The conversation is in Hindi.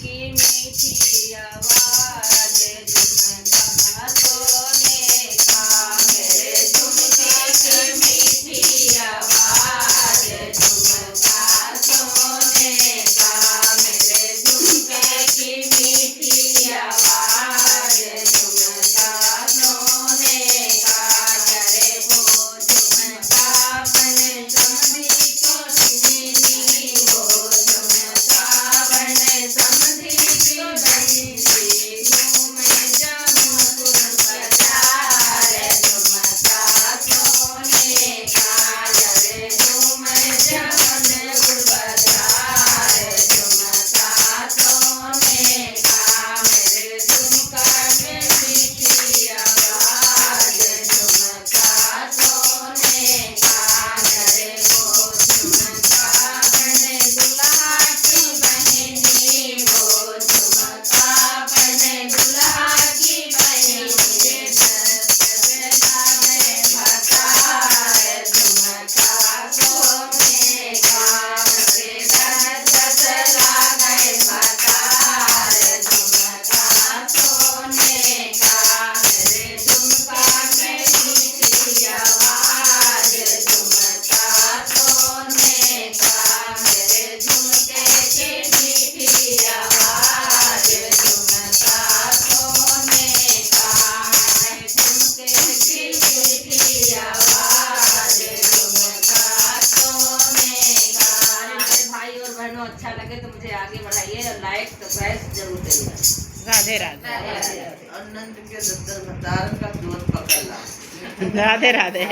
की मीठी आवाज झुमका सोने का मेरे झुमके की मीठी आवाज झुमका सोने का मेरे झुमके की मीठी आवाज झुमका सोने का जरे वो झुमका बने समधी को सुनी वो झुमका बने समधी की बनी झूम जमुनपुर बाजार झुमका सोने का जरे झूम जमुनपुर बाजार झुमका सोने का मेरे झुमका में मीठी आवाज झुमका सोने का जरे वो झुमका बने दुल्हा की बहनी वो झुमका बने दुल्हा की बहनी झुमका सोने का मेरे दस लागे भतार झुमका सोने का मेरे झुमका में मीठी आवाज झुमका सोने का मेरे झुमके की मीठी आवाज झुमका सोने का मेरे झुमके की मीठी आवाज झुमका सोने का। मेरे भाई और बहनों अच्छा लगे तो मुझे आगे बढ़ाइए और लाइक सब्सक्राइब जरूर करिएगा। राधे राधे अनंत के दत्तर भतार का जोत पकड़ला। राधे राधे।